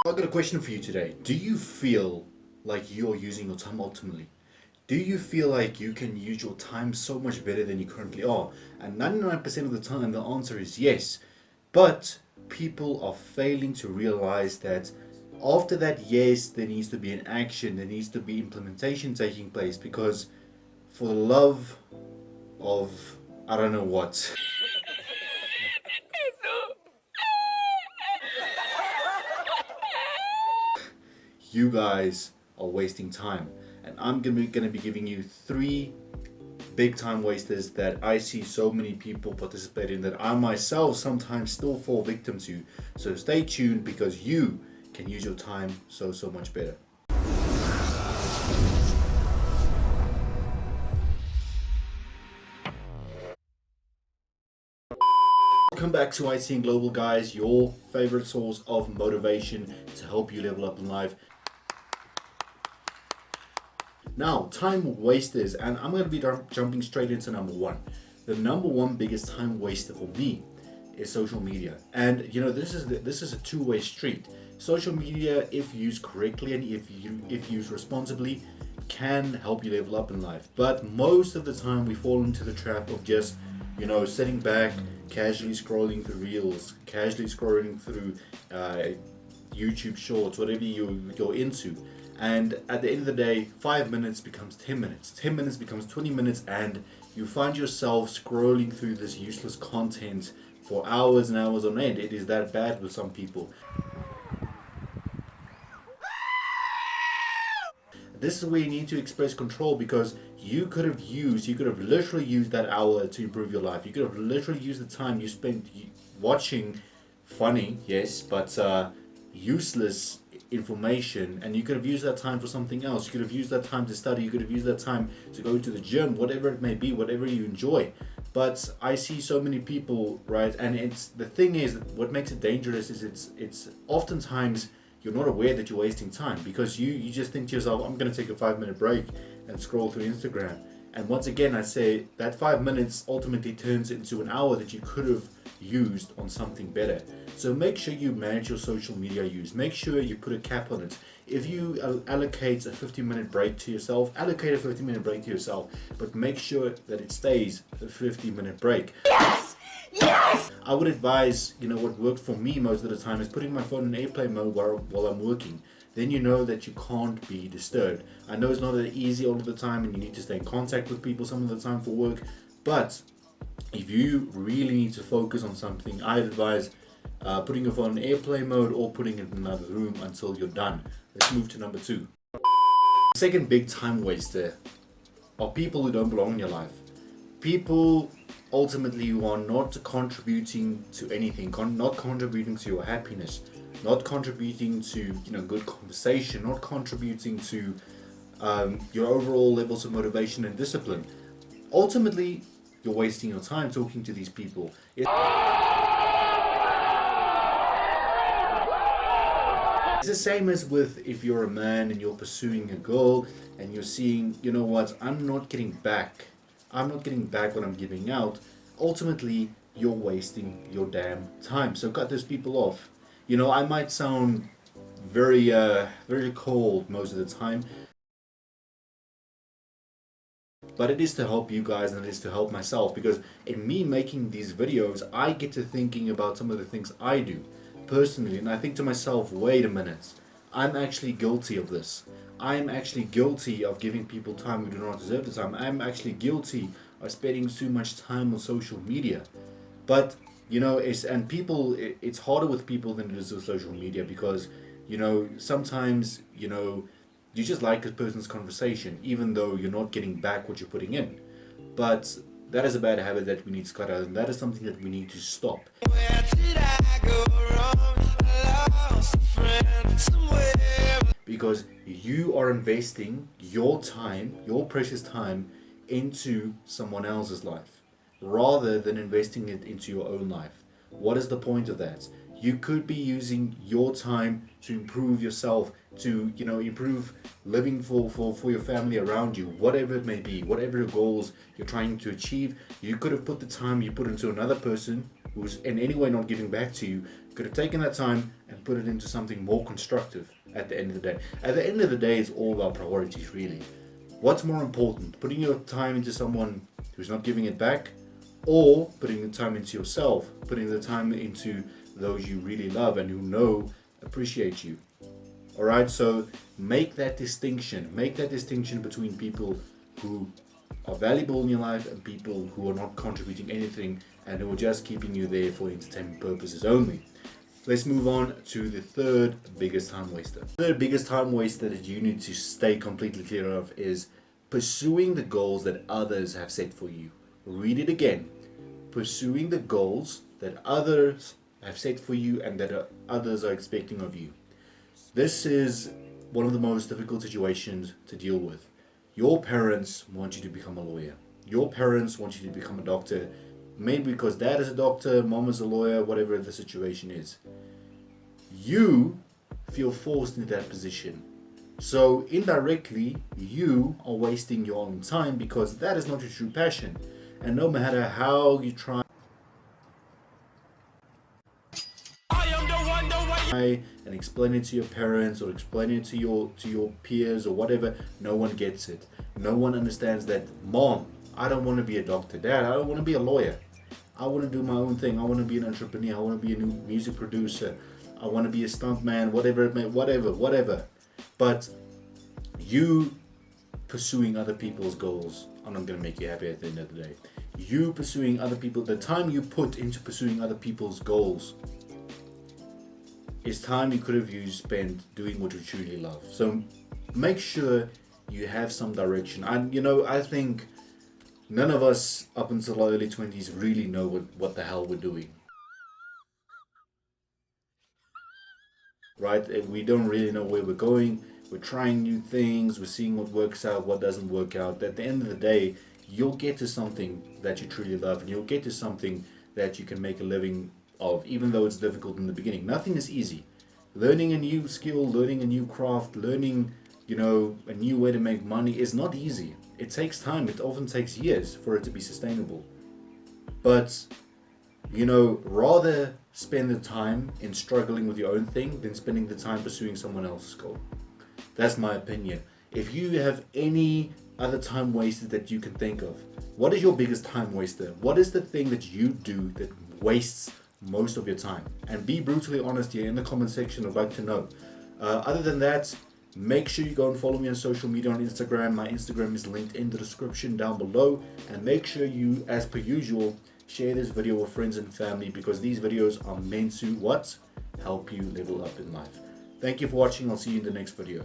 I've got a question for you today. Do you feel like you're using your time optimally? Do you feel like you can use your time so much better than you currently are? And 99% of the time, the answer is yes. But people are failing to realize that after that yes, there needs to be an action, there needs to be implementation taking place because for the love of I don't know what, you guys are wasting time. And I'm gonna be giving you three big time wasters that I see so many people participate in that I myself sometimes still fall victim to. So stay tuned because you can use your time so much better. Welcome back to IT and Global, guys, your favorite source of motivation to help you level up in life. Now, time wasters, and I'm going to be jumping straight into number one. The number one biggest time waster for me is social media, and you know this is a two-way street. Social media, if used correctly and if used responsibly, can help you level up in life. But most of the time, we fall into the trap of just sitting back, casually scrolling through reels, casually scrolling through YouTube shorts, whatever you're into. And at the end of the day, 5 minutes becomes 10 minutes, 10 minutes becomes 20 minutes, and you find yourself scrolling through this useless content for hours and hours on end. It is that bad with some people. This is where you need to express control because you could have literally used that hour to improve your life. You could have literally used the time you spent watching funny, yes, but useless information, and you could have used that time for something else. You could have used that time to study. You could have used that time to go to the gym, whatever it may be, whatever you enjoy. But I see so many people, right? And it's the thing is, what makes it dangerous is it's oftentimes you're not aware that you're wasting time because you just think to yourself, I'm going to take a 5 minute break and scroll through Instagram. And once again, I say that 5 minutes ultimately turns into an hour that you could have used on something better. So make sure you manage your social media use. Make sure you put a cap on it. If you allocate a 15-minute break to yourself, allocate a 15-minute break to yourself, but make sure that it stays a 15-minute break. Yes! Yes! I would advise, what worked for me most of the time is putting my phone in airplane mode while I'm working. Then you know that you can't be disturbed. I know it's not that easy all of the time and you need to stay in contact with people some of the time for work, but if you really need to focus on something, I advise putting your phone in airplane mode or putting it in another room until you're done. Let's move to number two. The second big time waster are people who don't belong in your life. People ultimately who are not contributing to anything, not contributing to your happiness, not contributing to good conversation, not contributing to your overall levels of motivation and discipline. Ultimately, you're wasting your time talking to these people. It's the same as with if you're a man and you're pursuing a girl and you're seeing, I'm not getting back what I'm giving out. Ultimately, you're wasting your damn time. So cut those people off. I might sound very cold most of the time, but it is to help you guys and it is to help myself because in me making these videos, I get to thinking about some of the things I do personally, and I think to myself, wait a minute, I'm actually guilty of this. I'm actually guilty of giving people time who do not deserve the time. I'm actually guilty of spending too much time on social media. But it's harder with people than it is with social media because sometimes you just like a person's conversation even though you're not getting back what you're putting in. But that is a bad habit that we need to cut out, and that is something that we need to stop. Where did I go wrong? Lost a friend somewhere. Because you are investing your time, your precious time, into someone else's life rather than investing it into your own life. What is the point of that? You could be using your time to improve yourself, to improve living for your family around you, whatever it may be, whatever your goals you're trying to achieve. You could have put the time you put into another person who's in any way not giving back to you. You could have taken that time and and put it into something more constructive at the end of the day. At the end of the day, it's all about priorities, really. What's more important, putting your time into someone who's not giving it back, or putting the time into yourself, putting the time into those you really love and who know appreciate you? All right, so make that distinction. Make that distinction between people who are valuable in your life and people who are not contributing anything and who are just keeping you there for entertainment purposes only. Let's move on to the third biggest time waster. The third biggest time waster that you need to stay completely clear of is pursuing the goals that others have set for you. Read it again. Pursuing the goals that others have set for you and that others are expecting of you. This is one of the most difficult situations to deal with. Your parents want you to become a lawyer. Your parents want you to become a doctor. Maybe because dad is a doctor, mom is a lawyer, whatever the situation is. You feel forced into that position. So indirectly, you are wasting your own time because that is not your true passion. And no matter how you try and explain it to your parents or explain it to your peers or whatever, no one gets it. No one understands that, Mom, I don't want to be a doctor. Dad, I don't want to be a lawyer. I want to do my own thing. I want to be an entrepreneur. I want to be a new music producer. I want to be a stuntman, whatever. But you pursuing other people's goals are not going to make you happy at the end of the day. You pursuing other people, the time you put into pursuing other people's goals is time you could have used spent doing what you truly love. So make sure you have some direction. And I think none of us up until our early 20s really know what the hell we're doing. Right? We don't really know where we're going. We're trying new things. We're seeing what works out, what doesn't work out. At the end of the day, you'll get to something that you truly love, and you'll get to something that you can make a living of, even though it's difficult in the beginning. Nothing is easy. Learning a new skill, learning a new craft, learning, a new way to make money is not easy. It takes time. It often takes years for it to be sustainable. But, rather spend the time in struggling with your own thing than spending the time pursuing someone else's goal. That's my opinion. If you have any other time wasted that you can think of, what is your biggest time waster? What is the thing that you do that wastes most of your time? And be brutally honest here in the comment section. I'd like to know. Other than that, make sure you go and follow me on social media on Instagram. My Instagram is linked in the description down below. And make sure you, as per usual, share this video with friends and family, because these videos are meant to help you level up in life. Thank you for watching. I'll see you in the next video.